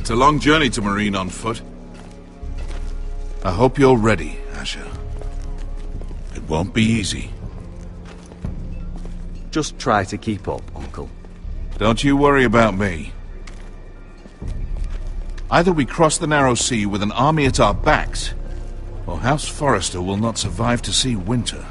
It's a long journey to Marine on foot. I hope you're ready, Asher. It won't be easy. Just try to keep up, Uncle. Don't you worry about me. Either we cross the narrow sea with an army at our backs, or House Forrester will not survive to see winter.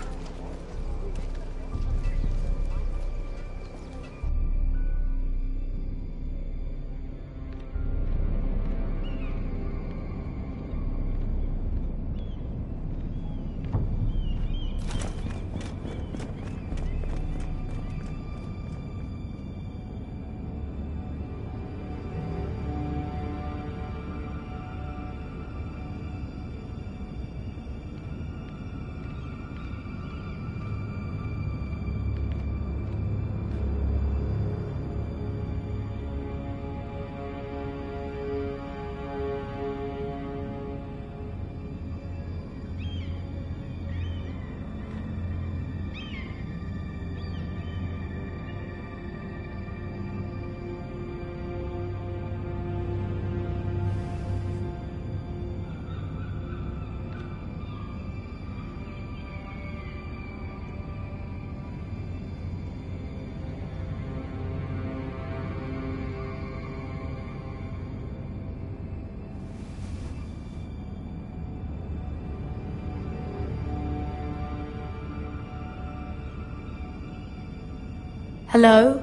Hello?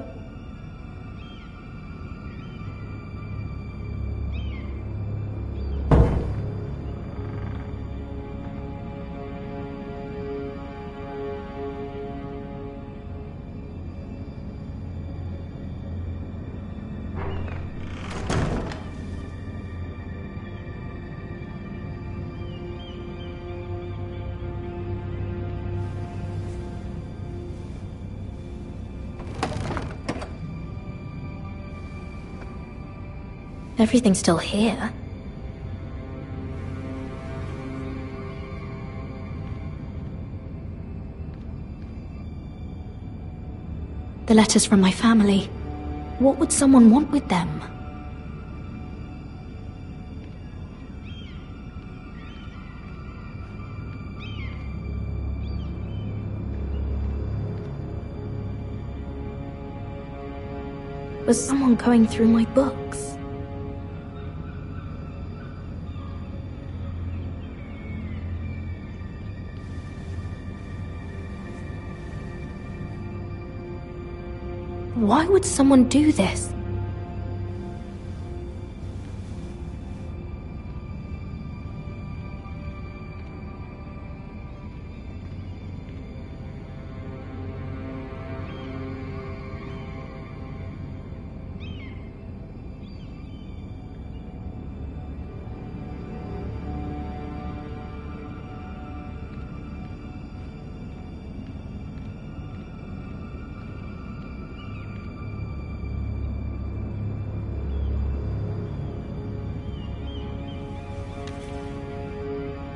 Everything's still here. The letters from my family. What would someone want with them? Was someone going through my books? Why would someone do this?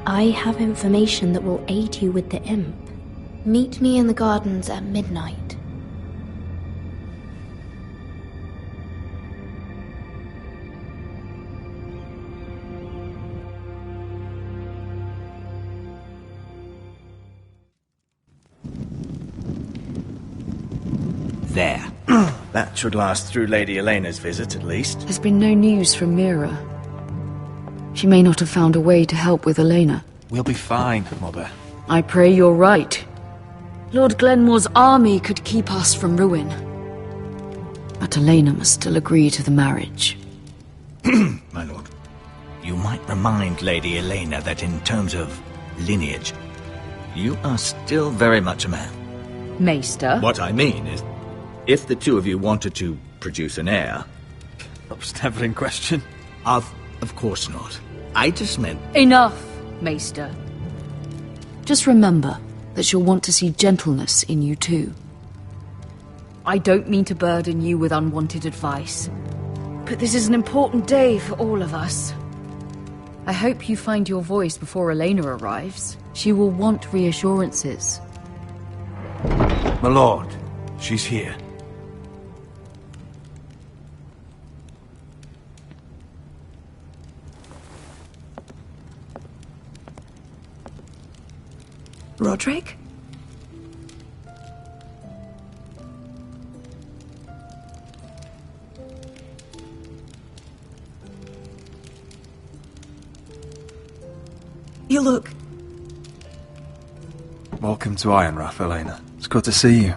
I have information that will aid you with the imp. Meet me in the gardens at midnight. There. That should last through Lady Elena's visit, at least. There's been no news from Mira. She may not have found a way to help with Elena. We'll be fine, Mother. I pray you're right. Lord Glenmore's army could keep us from ruin. But Elena must still agree to the marriage. My lord. You might remind Lady Elena that in terms of lineage, you are still very much a man. Maester? What I mean is, if the two of you wanted to produce an heir... That was never in question. Of course not. I just meant... Enough, Maester. Just remember that she'll want to see gentleness in you too. I don't mean to burden you with unwanted advice, but this is an important day for all of us. I hope you find your voice before Elena arrives. She will want reassurances. My lord, she's here. Roderick? You look... Welcome to Ironrath, Elena. It's good to see you.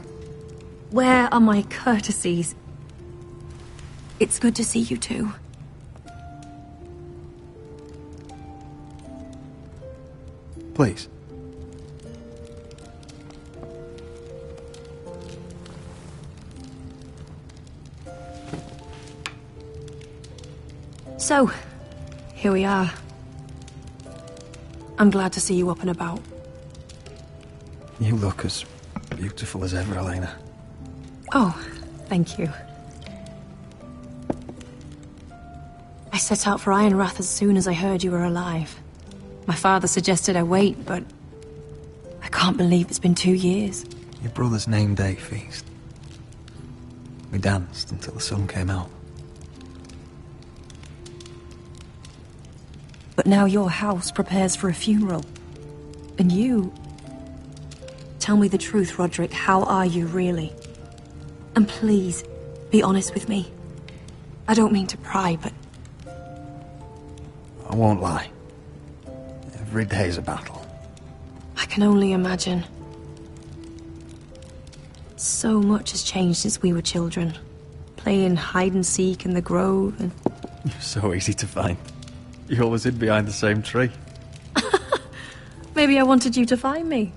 Where are my courtesies? It's good to see you too. Please. So, here we are. I'm glad to see you up and about. You look as beautiful as ever, Elena. Oh, thank you. I set out for Ironrath as soon as I heard you were alive. My father suggested I wait, but I can't believe it's been 2 years. Your brother's name day feast. We danced until the sun came out. But now your house prepares for a funeral. And you... Tell me the truth, Roderick. How are you, really? And please, be honest with me. I don't mean to pry, but... I won't lie. Every day's a battle. I can only imagine. So much has changed since we were children. Playing hide and seek in the grove and... You're so easy to find. You always hid behind the same tree. Maybe I wanted you to find me.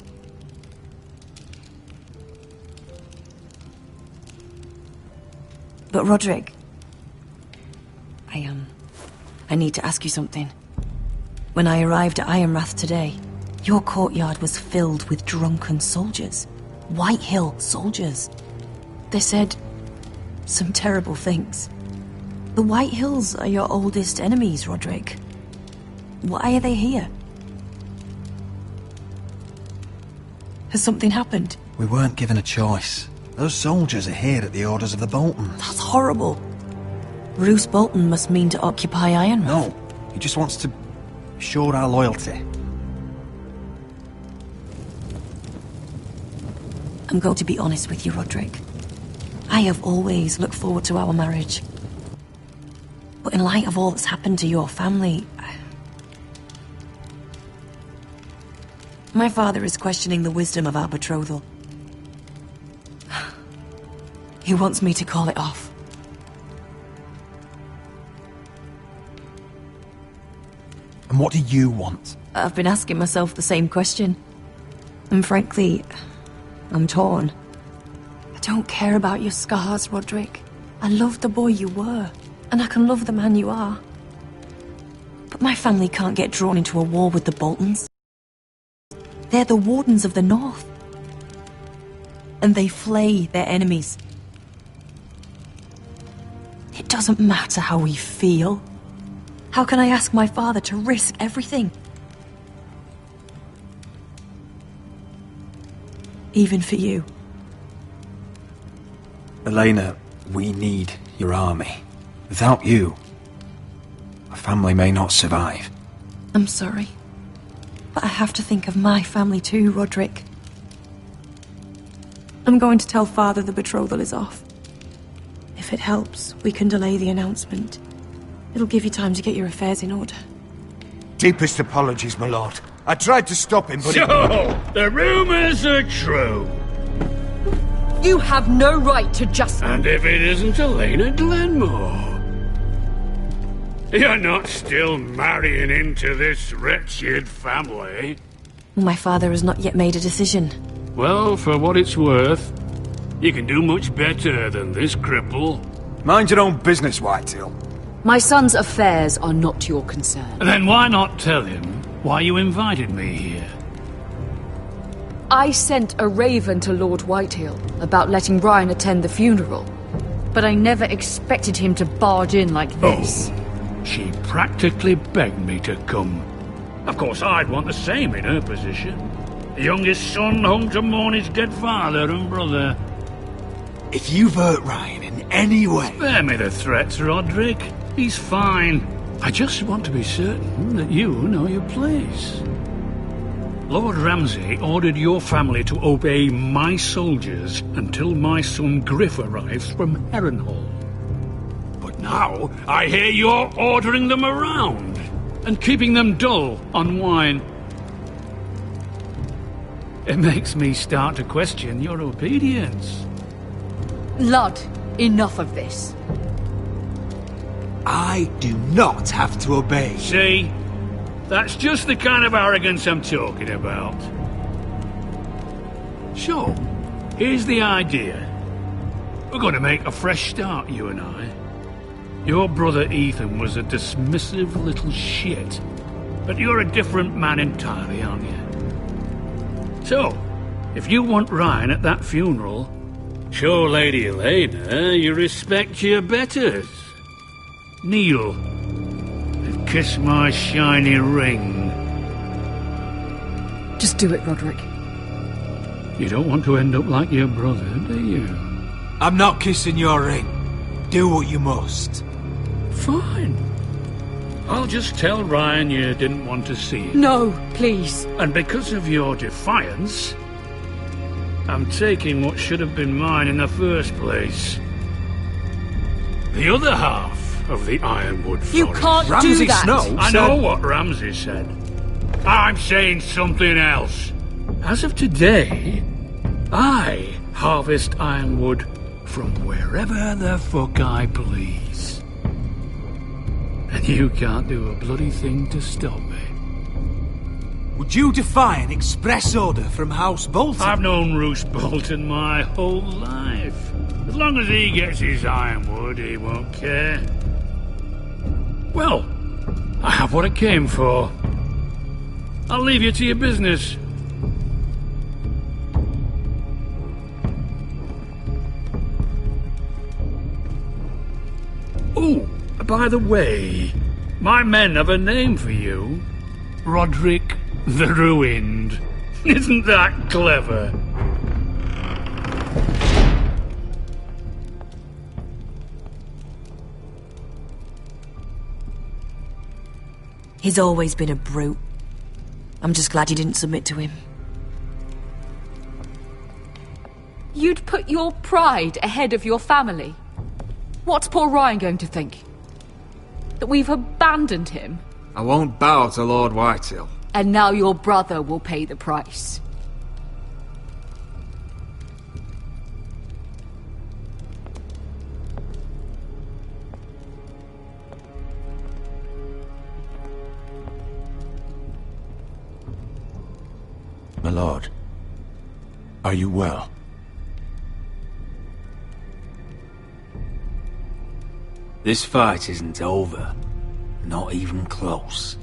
But Roderick... I need to ask you something. When I arrived at Ironrath today, your courtyard was filled with drunken soldiers. Whitehill soldiers. They said some terrible things. The Whitehills are your oldest enemies, Roderick. Why are they here? Has something happened? We weren't given a choice. Those soldiers are here at the orders of the Boltons. That's horrible. Roose Bolton must mean to occupy Ironrath. No, he just wants to assure our loyalty. I'm going to be honest with you, Roderick. I have always looked forward to our marriage. But in light of all that's happened to your family... My father is questioning the wisdom of our betrothal. He wants me to call it off. And what do you want? I've been asking myself the same question. And frankly, I'm torn. I don't care about your scars, Roderick. I love the boy you were, and I can love the man you are. But my family can't get drawn into a war with the Boltons. They're the Wardens of the North. And they flay their enemies. It doesn't matter how we feel. How can I ask my father to risk everything? Even for you. Elena, we need your army. Without you, our family may not survive. I'm sorry. But I have to think of my family too, Roderick. I'm going to tell Father the betrothal is off. If it helps, we can delay the announcement. It'll give you time to get your affairs in order. Deepest apologies, my lord. I tried to stop him, but So, the rumors are true. You have no right to just... And if it isn't Elena Glenmore? You're not still marrying into this wretched family? My father has not yet made a decision. Well, for what it's worth, you can do much better than this cripple. Mind your own business, Whitehill. My son's affairs are not your concern. Then why not tell him why you invited me here? I sent a raven to Lord Whitehill about letting Brian attend the funeral. But I never expected him to barge in like this. Oh, she practically begged me to come. Of course, I'd want the same in her position. The youngest son home to mourn his dead father and brother. If you've hurt Ryan in any way... Spare me the threats, Roderick. He's fine. I just want to be certain that you know your place. Lord Ramsay ordered your family to obey my soldiers until my son Griff arrives from Harrenhal. But now I hear you're ordering them around and keeping them dull on wine. It makes me start to question your obedience. Lud, enough of this. I do not have to obey. See? That's just the kind of arrogance I'm talking about. So, here's the idea. We're going to make a fresh start, you and I. Your brother Ethan was a dismissive little shit. But you're a different man entirely, aren't you? So, if you want Ryan at that funeral, show Lady Elena you respect your betters. Kneel and kiss my shiny ring. Just do it, Roderick. You don't want to end up like your brother, do you? I'm not kissing your ring. Do what you must. Fine. I'll just tell Ryan you didn't want to see it. No, please. And because of your defiance, I'm taking what should have been mine in the first place. The other half of the Ironwood Forest. You can't Ramsay do that! Snow I know what Ramsay said. I'm saying something else. As of today, I harvest ironwood from wherever the fuck I please. And you can't do a bloody thing to stop me. Would you defy an express order from House Bolton? I've known Roose Bolton my whole life. As long as he gets his ironwood, he won't care. Well, I have what I came for. I'll leave you to your business. Oh, by the way, my men have a name for you. Roderick the Ruined. Isn't that clever? He's always been a brute. I'm just glad you didn't submit to him. You'd put your pride ahead of your family. What's poor Ryan going to think? That we've abandoned him? I won't bow to Lord Whitehill. And now your brother will pay the price. My lord, are you well? This fight isn't over. Not even close.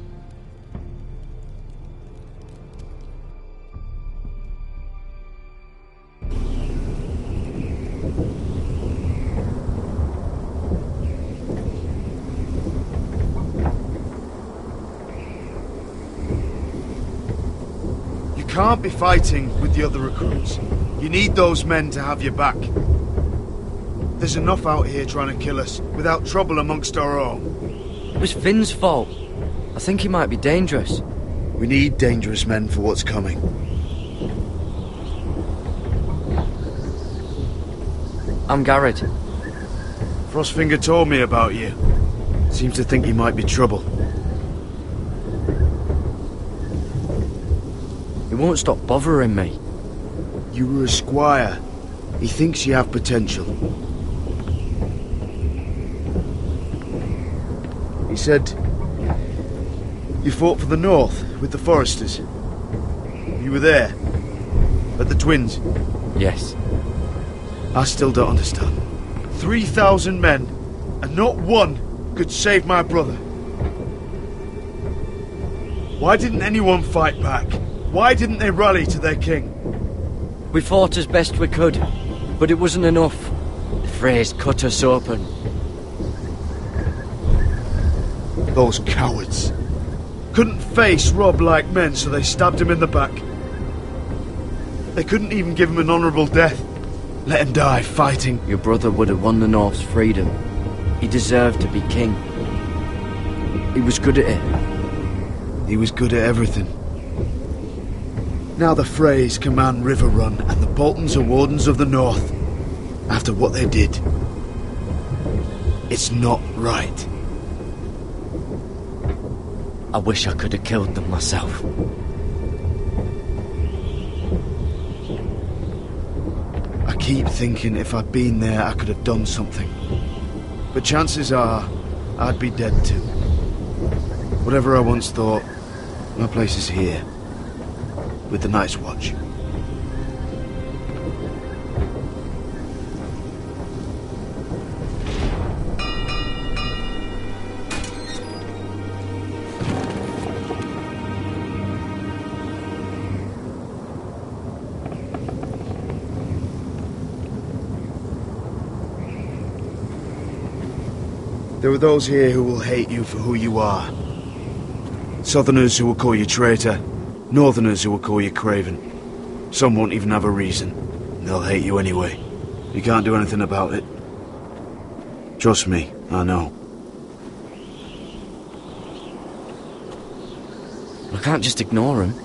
You can't be fighting with the other recruits. You need those men to have your back. There's enough out here trying to kill us, without trouble amongst our own. It was Finn's fault. I think he might be dangerous. We need dangerous men for what's coming. I'm Garrett. Frostfinger told me about you. Seems to think you might be trouble. He won't stop bothering me. You were a squire. He thinks you have potential. He said you fought for the North with the Foresters. You were there, at the Twins. Yes. I still don't understand. 3,000 men, and not one could save my brother. Why didn't anyone fight back? Why didn't they rally to their king? We fought as best we could, but it wasn't enough. The Freys cut us open. Those cowards. Couldn't face Rob like men, so they stabbed him in the back. They couldn't even give him an honourable death. Let him die fighting. Your brother would have won the North's freedom. He deserved to be king. He was good at it. He was good at everything. Now the Freys command Riverrun, and the Boltons are Wardens of the North. After what they did. It's not right. I wish I could have killed them myself. I keep thinking if I'd been there I could have done something. But chances are, I'd be dead too. Whatever I once thought, my place is here. With the Night's Watch. There are those here who will hate you for who you are. Southerners who will call you traitor, Northerners who will call you craven. Some won't even have a reason, and they'll hate you anyway. You can't do anything about it. Trust me, I know. I can't just ignore them.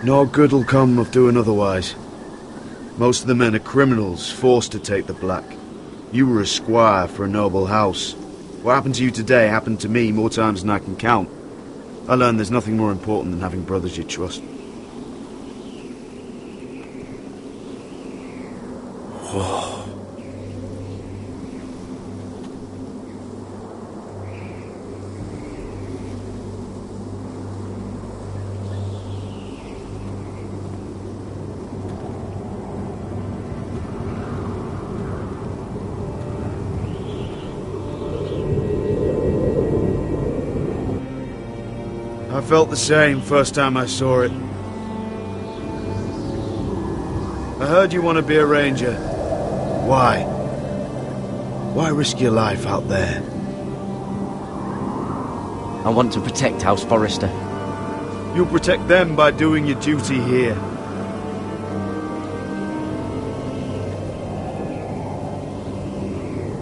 No good will come of doing otherwise. Most of the men are criminals, forced to take the black. You were a squire for a noble house. What happened to you today happened to me more times than I can count. I learned there's nothing more important than having brothers you trust. I felt the same first time I saw it. I heard you want to be a ranger. Why? Why risk your life out there? I want to protect House Forrester. You'll protect them by doing your duty here.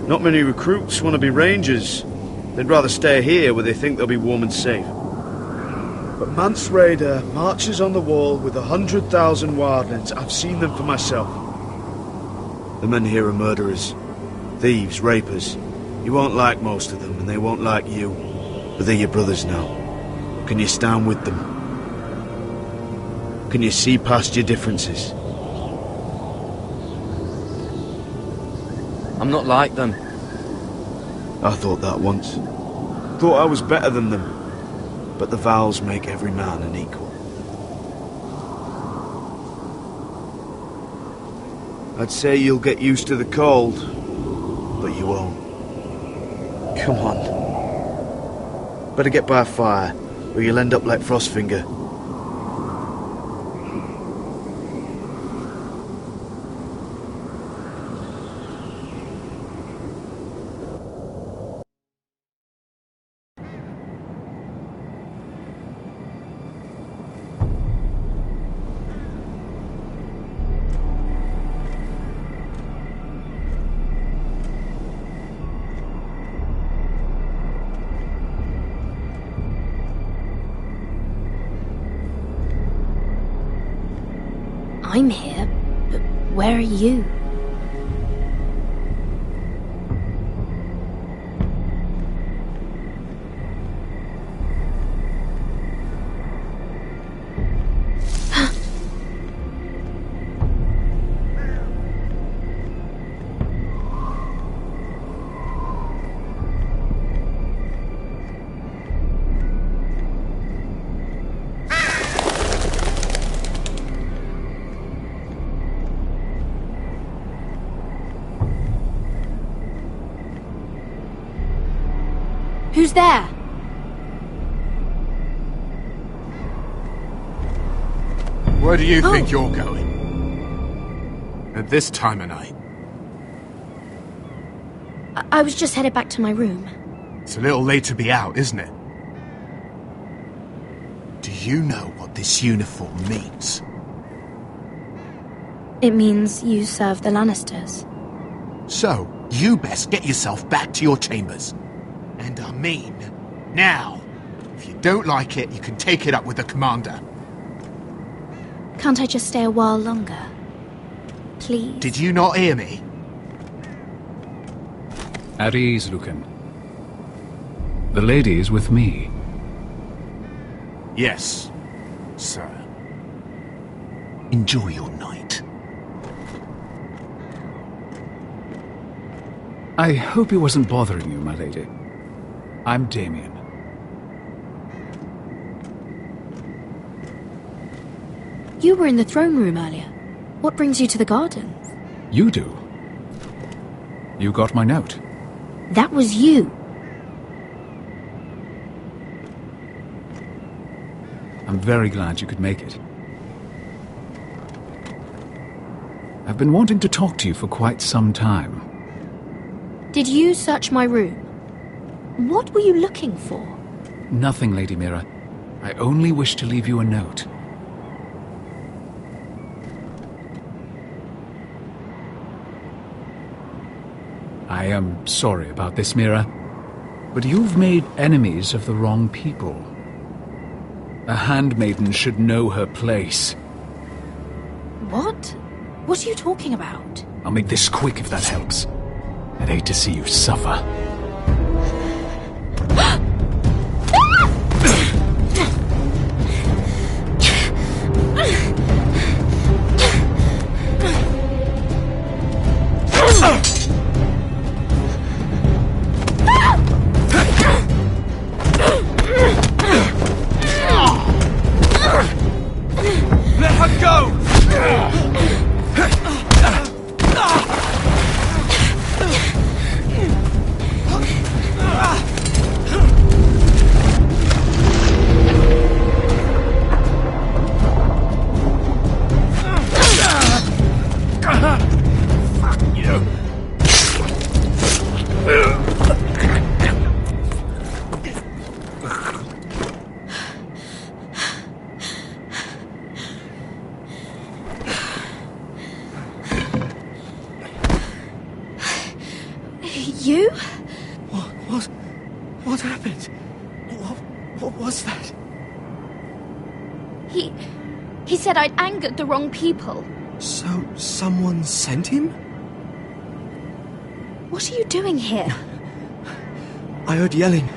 Not many recruits want to be rangers. They'd rather stay here where they think they'll be warm and safe. But Mance Raider marches on the wall with 100,000 wildlings. I've seen them for myself. The men here are murderers. Thieves, rapers. You won't like most of them, and they won't like you. But they're your brothers now. Can you stand with them? Can you see past your differences? I'm not like them. I thought that once. Thought I was better than them. But the vows make every man an equal. I'd say you'll get used to the cold, but you won't. Come on. Better get by a fire, or you'll end up like Frostfinger. I'm here, but where are you? Who's there? Where do you think you're going? At this time of night? I was just headed back to my room. It's a little late to be out, isn't it? Do you know what this uniform means? It means you serve the Lannisters. So, you best get yourself back to your chambers. And I mean, now. If you don't like it, you can take it up with the commander. Can't I just stay a while longer? Please? Did you not hear me? At ease, Lucan. The lady is with me. Yes, sir. Enjoy your night. I hope he wasn't bothering you, my lady. I'm Damien. You were in the throne room earlier. What brings you to the gardens? You do. You got my note. That was you. I'm very glad you could make it. I've been wanting to talk to you for quite some time. Did you search my room? What were you looking for? Nothing, Lady Mira. I only wish to leave you a note. I am sorry about this, Mira, but you've made enemies of the wrong people. A handmaiden should know her place. What? What are you talking about? I'll make this quick if that helps. I'd hate to see you suffer. Let her go! You? What happened? What was that? He said I'd angered the wrong people. So, someone sent him? What are you doing here? I heard yelling.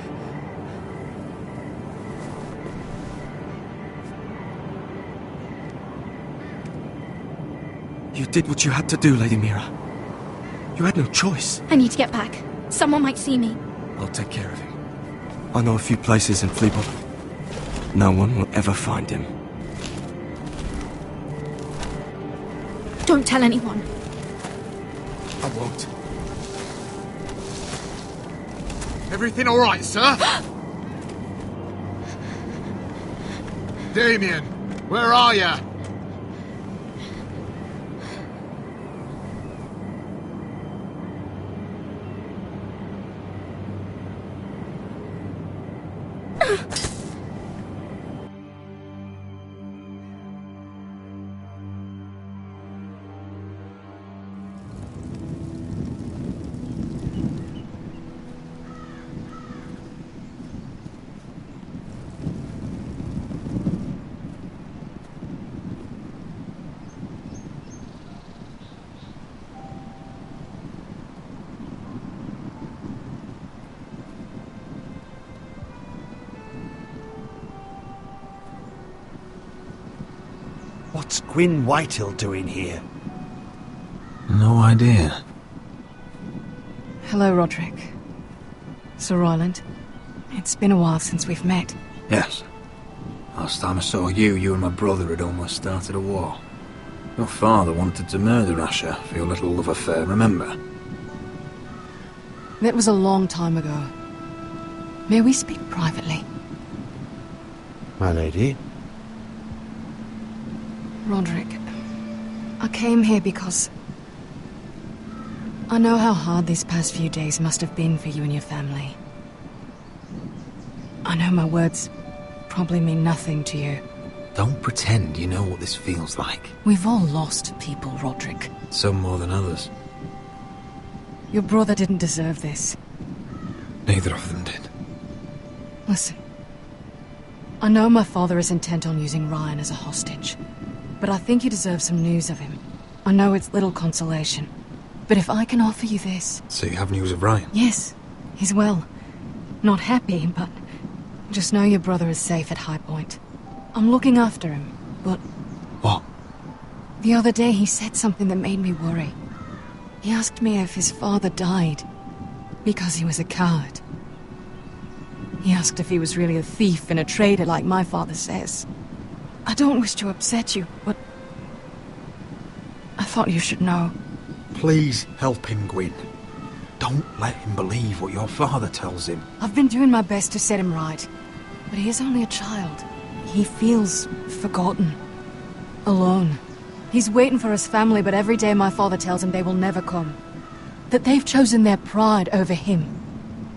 You did what you had to do, Lady Mira. You had no choice. I need to get back. Someone might see me. I'll take care of him. I know a few places in Fleabot. No one will ever find him. Don't tell anyone. I won't. Everything all right, sir? Damien, where are you? What's Gwyn Whitehill doing here? No idea. Hello, Roderick. Sir Royland. It's been a while since we've met. Yes. Last time I saw you, you and my brother had almost started a war. Your father wanted to murder Asher for your little love affair, remember? That was a long time ago. May we speak privately? My lady? Roderick, I came here because I know how hard these past few days must have been for you and your family. I know my words probably mean nothing to you. Don't pretend you know what this feels like. We've all lost people, Roderick. Some more than others. Your brother didn't deserve this. Neither of them did. Listen. I know my father is intent on using Ryan as a hostage. but I think you deserve some news of him. I know it's little consolation, but if I can offer you this... So you have news of Ryan? Yes, he's well. Not happy, but just know your brother is safe at High Point. I'm looking after him, but... What? The other day he said something that made me worry. He asked me if his father died because he was a coward. He asked if he was really a thief and a traitor like my father says. I don't wish to upset you, but I thought you should know. Please help him, Gwyn. Don't let him believe what your father tells him. I've been doing my best to set him right, but he is only a child. He feels forgotten, alone. He's waiting for his family, but every day my father tells him they will never come. That they've chosen their pride over him.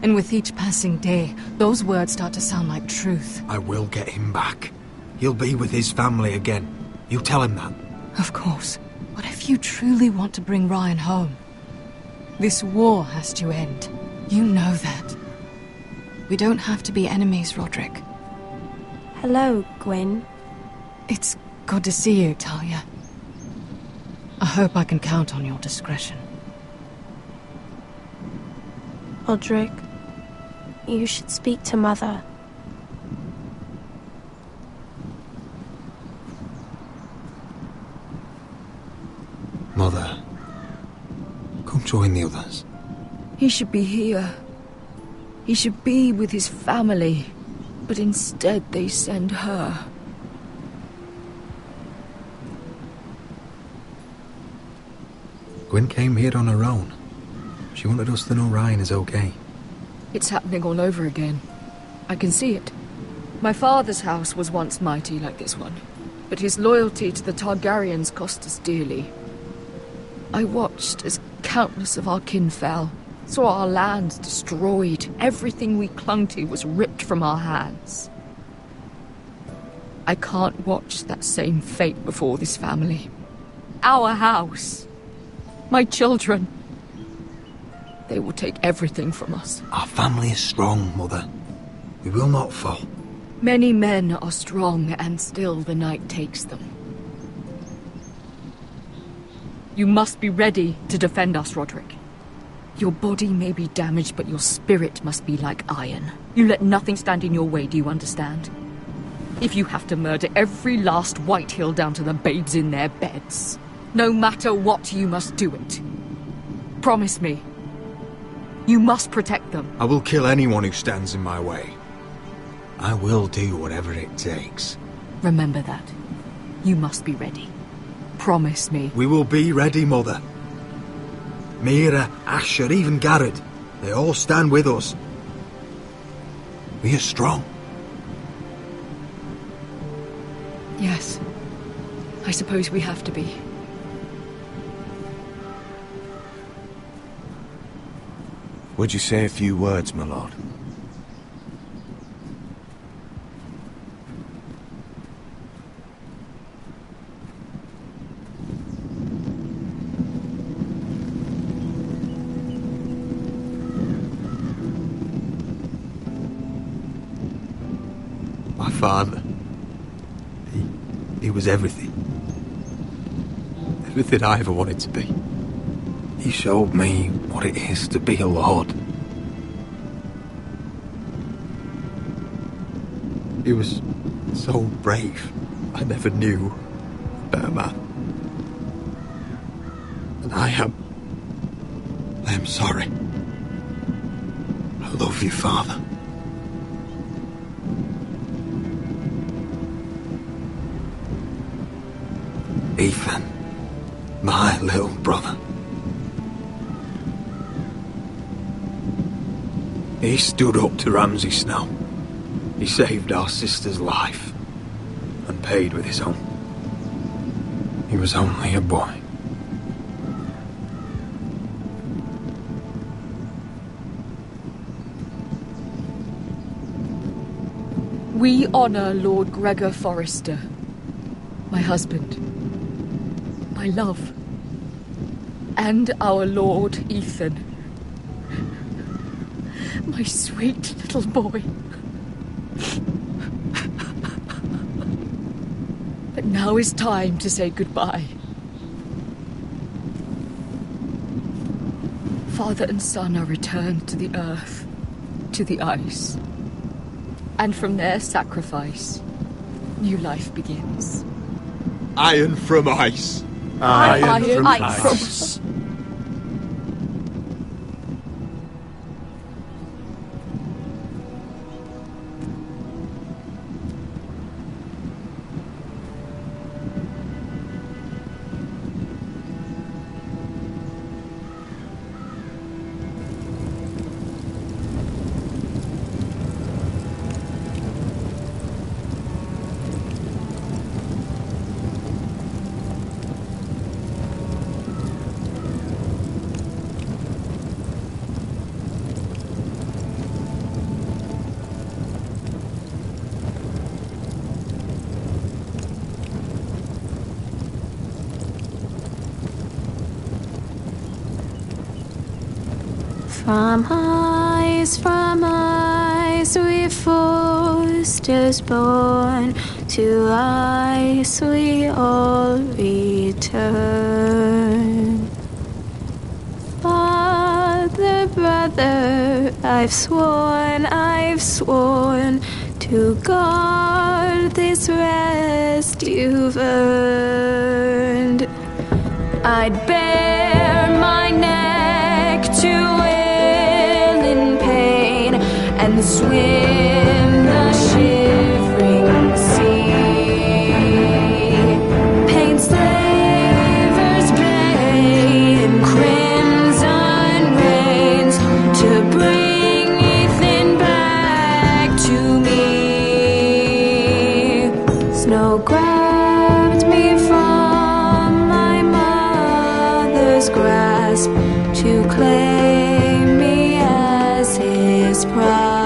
And with each passing day, those words start to sound like truth. I will get him back. He'll be with his family again. You tell him that. Of course. But if you truly want to bring Ryan home, this war has to end. You know that. We don't have to be enemies, Roderick. Hello, Gwyn. It's good to see you, Talia. I hope I can count on your discretion. Roderick, you should speak to Mother. Mother, come join the others. He should be here. He should be with his family. But instead they send her. Gwyn came here on her own. She wanted us to know Ryan is okay. It's happening all over again. I can see it. My father's house was once mighty like this one, but his loyalty to the Targaryens cost us dearly. I watched as countless of our kin fell, saw our lands destroyed, everything we clung to was ripped from our hands. I can't watch that same fate before this family. Our house. My children. They will take everything from us. Our family is strong, Mother. We will not fall. Many men are strong, and still the night takes them. You must be ready to defend us, Roderick. Your body may be damaged, but your spirit must be like iron. You let nothing stand in your way, do you understand? If you have to murder every last Whitehill down to the babes in their beds, no matter what, you must do it. Promise me. You must protect them. I will kill anyone who stands in my way. I will do whatever it takes. Remember that. You must be ready. Promise me. We will be ready, Mother. Mira, Asher, even Garrett. They all stand with us. We are strong. Yes. I suppose we have to be. Would you say a few words, my lord? My father. He was everything. Everything I ever wanted to be. He showed me what it is to be a lord. He was so brave. I never knew a better man. And I am sorry. I love you, Father. Ethan, my little brother. He stood up to Ramsay Snow. He saved our sister's life and paid with his own. He was only a boy. We honor Lord Gregor Forrester, my husband, my love, and our Lord Ethan, my sweet little boy. But now is time to say goodbye. Father and son are returned to the earth, to the ice. And from their sacrifice, new life begins. Iron from ice. Iron from ice. From ice we foesters born, to ice we all return. Father, brother, I've sworn to guard this rest you've earned. I'd bare my neck to and swim the shivering sea. Paint slavers play in crimson rains to bring Ethan back to me. Snow grabbed me from my mother's grasp to claim me as his prize.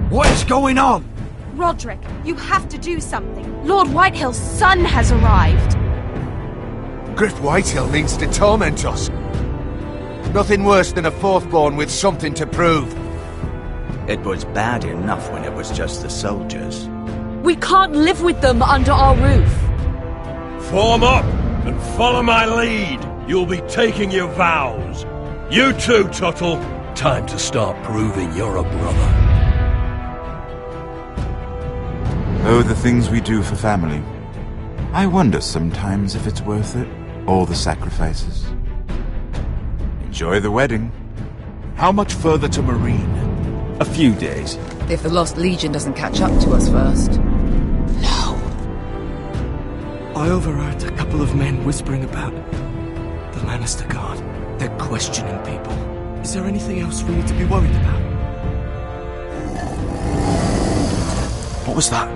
What is going on? Roderick, you have to do something. Lord Whitehill's son has arrived. Griff Whitehill means to torment us. Nothing worse than a fourthborn with something to prove. It was bad enough when it was just the soldiers. We can't live with them under our roof. Form up and follow my lead. You'll be taking your vows. You too, Tuttle. Time to start proving you're a brother. Oh, the things we do for family. I wonder sometimes if it's worth it. All the sacrifices. Enjoy the wedding. How much further to Marine? A few days. If the Lost Legion doesn't catch up to us first. I overheard a couple of men whispering about the Lannister Guard. They're questioning people. Is there anything else we need to be worried about? What was that?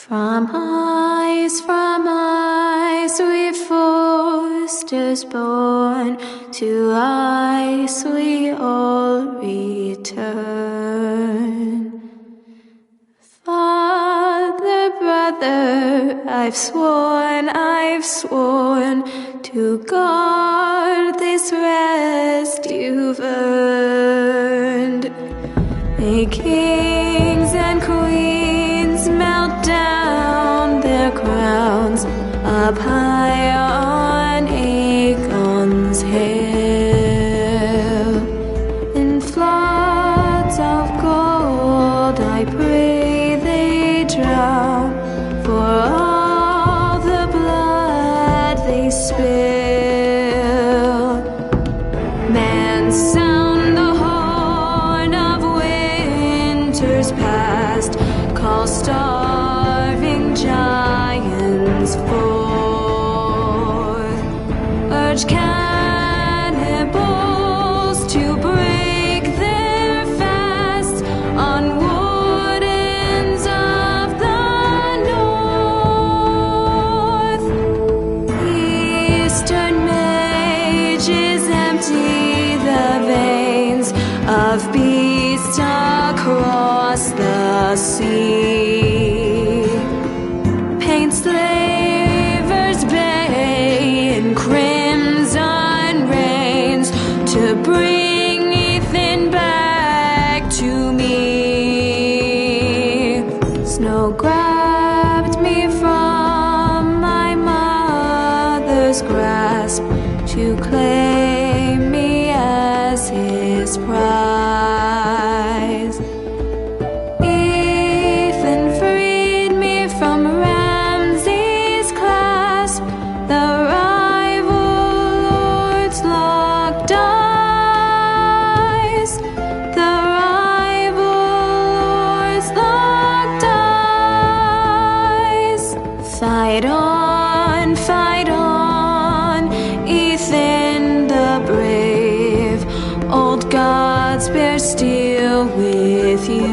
From ice we foresters born, to ice we all return. Father, brother, I've sworn to guard this rest you've earned. May kings and queens melt down their crowns up high on Aegon's hill. In floods of gold I pray they drown, for all the blood they spill. Men sound the horn of winter's past, call starving giants forth, urge cannibals to break their fast on wardens of the north. Eastern mages empty the veins of beasts across the sea. Paint slavers bay in crimson rains to bring Ethan back to me. Snow grabbed me from my mother's grasp to claim me as his prize. Ethan freed me from Ramsay's clasp, the rival lord's locked eyes, the rival lord's locked eyes. Fight on, Ethan the brave, old gods bear steel with you.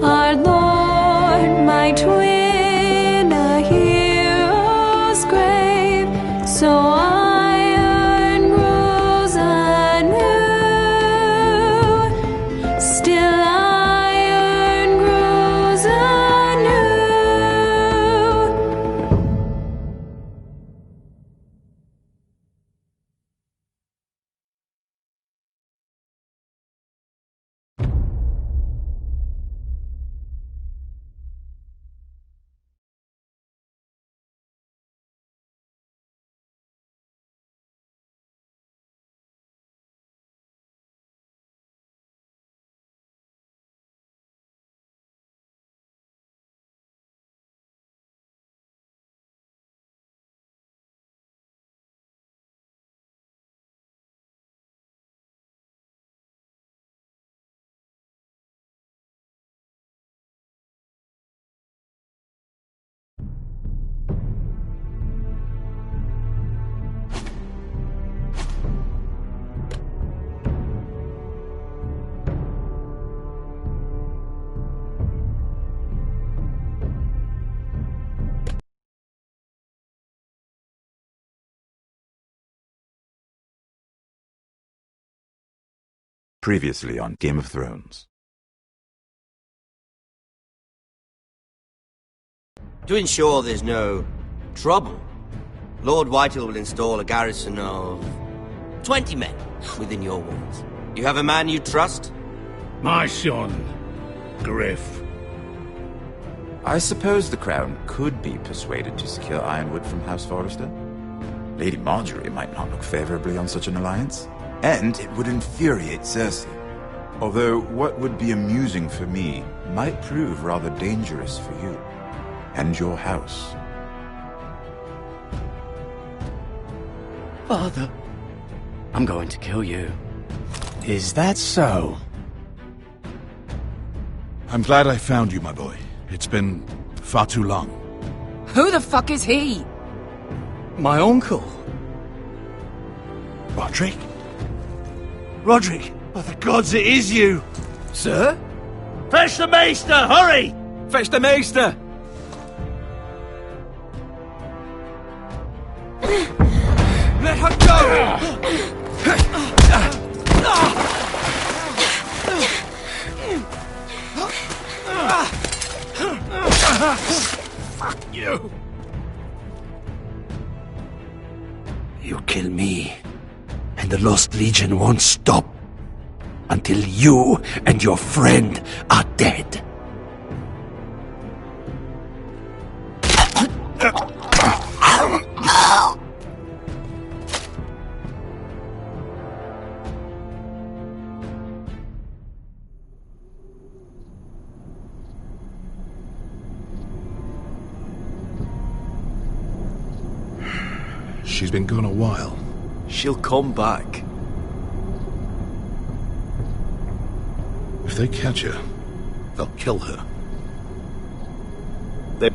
Our Lord, my twin, a hero's grave, so iron grows anew, still iron grows anew. Previously on Game of Thrones. To ensure there's no trouble, Lord Whitehill will install a garrison of 20 men within your walls. You have a man you trust? My son, Griff. I suppose the Crown could be persuaded to secure Ironwood from House Forrester. Lady Marjorie might not look favorably on such an alliance, and it would infuriate Cersei. Although what would be amusing for me might prove rather dangerous for you and your house. Father, I'm going to kill you. Is that so? I'm glad I found you, my boy. It's been far too long. Who the fuck is he? My uncle. Roderick? Roderick! By the gods, it is you! Sir? Fetch the Maester, hurry! Fetch the Maester! Let her go! Fuck you! You kill me, and the Lost Legion won't stop until you and your friend are dead. She's been gone a while. She'll come back. If they catch her, they'll kill her. They